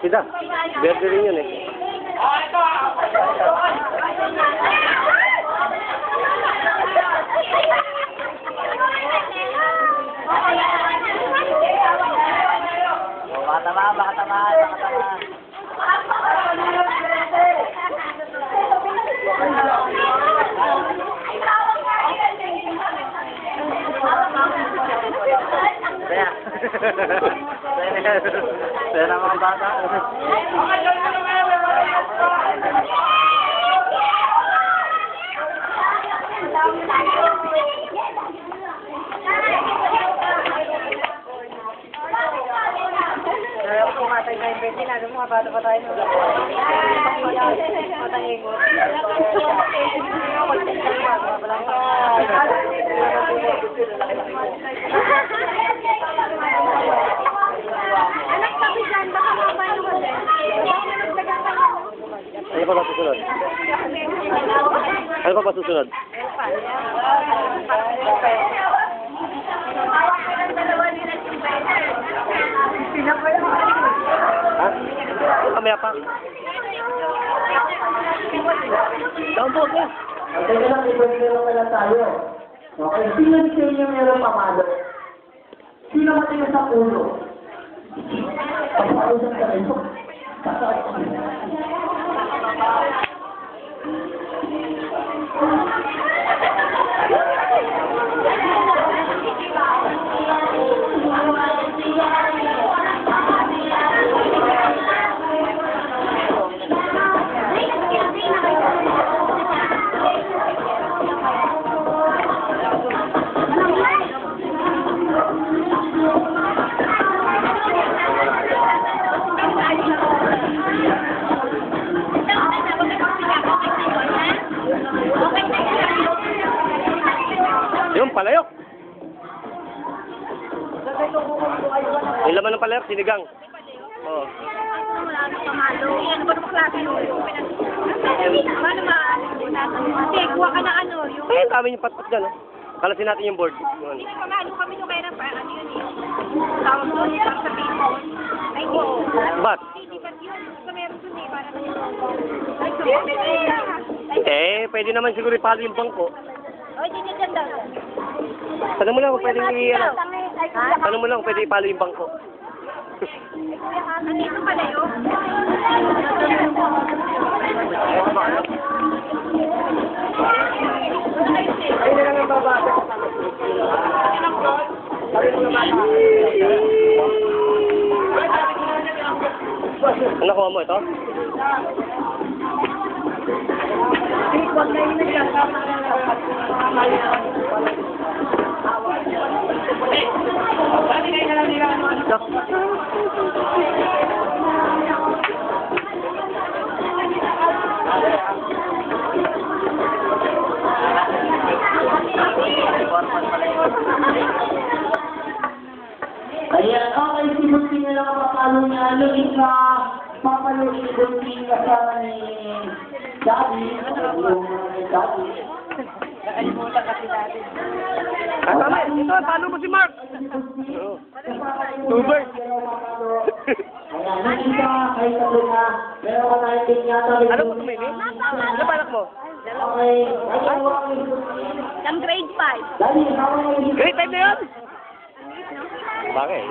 Kusida. Berde rin yun eh. Baka tamaan, baka tamaan, baka tamaan. Kaya. Kaya na mga bata. Kung matay na yung bete, lalo mga bata pa tayo. Matangingot. Anak kami dyan, baka mabano ka dyan. Ano pa ba susunod? Ano pa ba susunod? Ha? Kamaya pa. Down po, sir. Ang teka lang, ibang-ibang pala tayo. Okay, sino sa inyo meron pamalo? Sino matigas sa ulo? Pagpausap ka rin po. Yung palayok. Yung laman ng palayok, sinigang. Oo. Pamalo. Ano ba naman klase yun? Paano kasi kuha ka ng ano yung... Ayun, kami yung patpat dyan. Kalasin natin yung board. Yun. Hindi pa ano kami nung kaya pa ano yun eh. Tawag doon, parang sa baseball. Ay, oo. Ba't? Hindi ba yun? Gusto meron doon eh. Parang Pwede naman siguro ipalo yung bangko. oh, hindi niya dyan daw. Tanong mo lang kung pwede Tanong mo lang kung pwede ipalo yung bangko. Andito pala yun. Ayun na lang ang babasa. Ano nakuha mo ito? Huwag na yun na Ayan, okay, si Bunting na lang ang papalo niya. Lugin ka, papalo si Bunting kasama ni Daddy. Daddy. Nakalimutan kasi natin. Tama, ito, talo mo si Mark. Tubers. Ayan, lugin ka, kahit sabi na, meron ka tayo din yata. Ano mo tumili? Ano balak mo? Okay, ayun mo ang Bunting. Ang grade 5. Daddy, hawak mo yung Great time na yun? Bakit?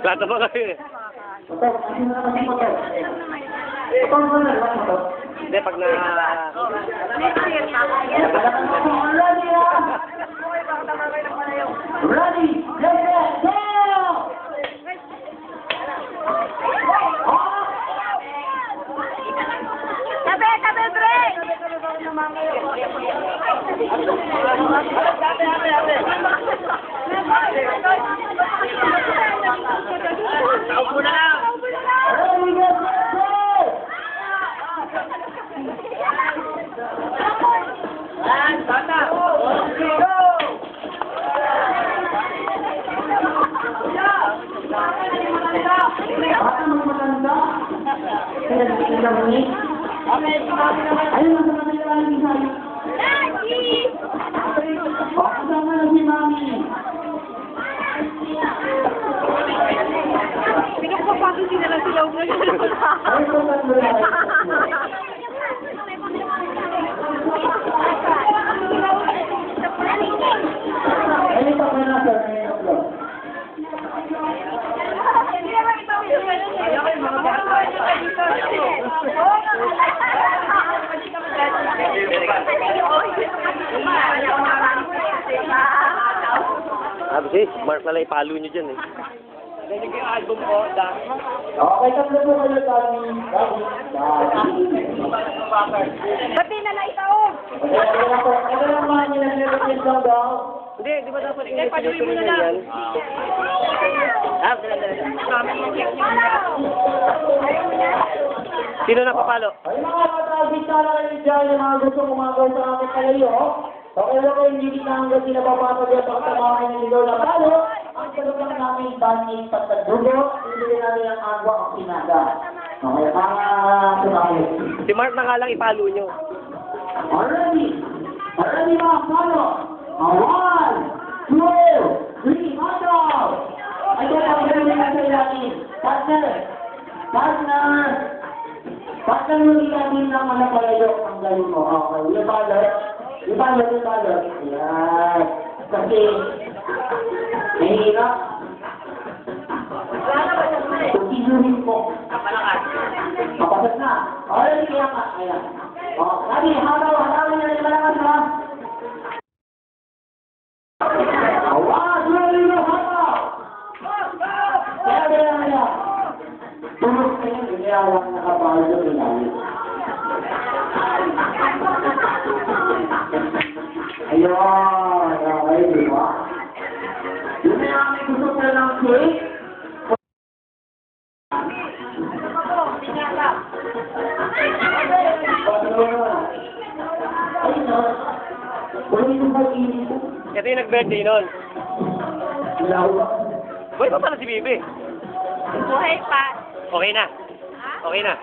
Plato ba kayo eh? Ito, kasi na naman mo ito. Ito ang mga ito. Hindi, pag na... Next year na. Ready na! Ready! Let's go! Tabi, tabi, break! Ako na lang! Ready, let's go! Pinagsikin lang ni. Ayun, nasa kanila lang yung sayo. O, kasama na si Mami. Pinagpapasok din na lang sila huwag na gano'n. Ay, ito ba ito? Ay, ito ba na, sir? Ay, ito ba? Sabi si Mark na lang ipalo nyo dyan eh. Okay, tatlo po kayo, Dami. Pati na lang itaon. Ano lang mga nilagnilagin lang daw? Hindi, di ba dapat paluin mo na lang. yan? Ah, dala. Sino na papalo? Ay, mga katagit na lang rin dyan, yung mga gusto kumagaw sa akin kalayo. Okay lang kayo, hindi kita hanggang sila papatag at pagkamahin ng ilaw na palo. Ang sagot lang namin, banig pagkadugo, hindi namin ang agwa ang sinaga. Okay, mga tumakit. Si Mark na nga lang ipalo nyo. Already mga palo. 1, 2, 3, mataw! Ay, kaya ang gano'n na sa ilalim. Partner mo ilalim ng mga palayo ang galing mo. Okay, yung balot. Yan. Kasi, mahirap. Tukinuhin po. Kapasat na. Already kaya ka. Ayan. O, sabi, hataw na rin malakas ha. Awa, dulo mo, hataw! Kaya. Tulog ka yun, iniyawang nakapalo doon ilalim. Ayun, okay, di ba? Yun na yung aming gusto ko ng cake. Ay, no. Wala yung pag-ibig ko. Ito yung nag-birthday nun. Lawa. Boy pa pala si Bibi. Buhay pa. Okay na. Okay na.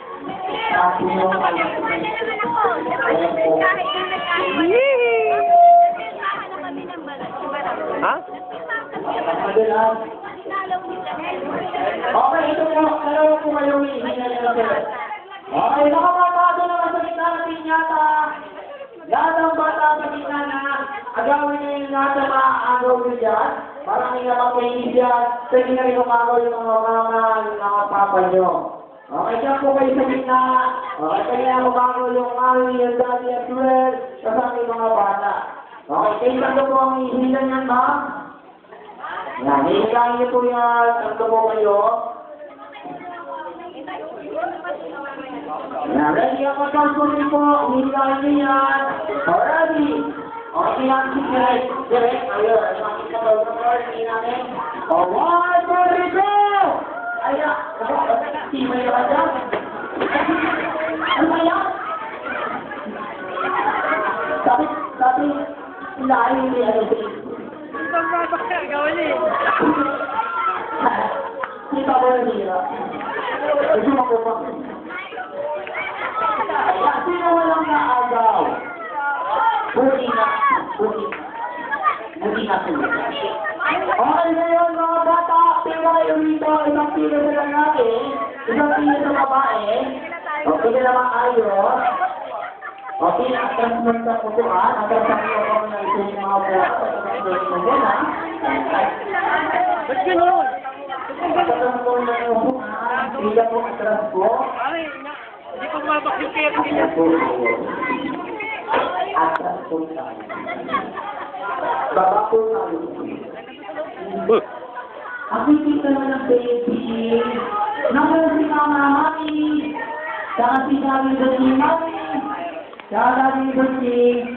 Ha? Madalas. Okay, ito po. Dalawa po kayo. Okay, nakapatado naman sa gitna natin yata. Lahat ng bata sa gitna na agawin nyo yung lahat ng mga agaw nyo dyan. Parang hindi naman kayo dyan. Pwede na rin umagaw yung mga papa nyo. Okay, dyan po kayo sa gitna. Okay, kaya umagaw yung mami, yung daddy, at well, kasama yung mga bata. Okay, kayo tatlo po ang ihilan yan, ma'am. Yan, ihilan nyo po yan. Tatlo po kayo. Yan, ready ako kalkulin po. Ihilan nyo yan. Already. Okay, yan si Direk. Ayun, makita ko yung order namin. O, 1, 2, 3, go! Ayan, timay ka dyan. Ano ba yan? Sabi, ilahin ni ano si... Isang babak ka, gawin eh. Hindi pa ko nila. Gusto mo ko pa. Ayan, sino walang naagaw? Buti na sila. Okay na yun, mga bata. Pila kayo rito. Isang pila na lang natin. Isang pila sa babae. Okay na naman ayos. Okay, atas mo sa kukuhan. Atas sa iyo ko na ito yung mga buwan. Atas mo gano'n. Ba't ganun? Atas mo na yung buwan. Pila po atras po. Ay, hindi ko mabak yung kaya Atas po tayo. Atas po tayo. Baba po tayo. Nakikita mo ng baby. Nakala si Mama Mami. Saka si Daddy Daddy Mami. Saka Daddy Daddy.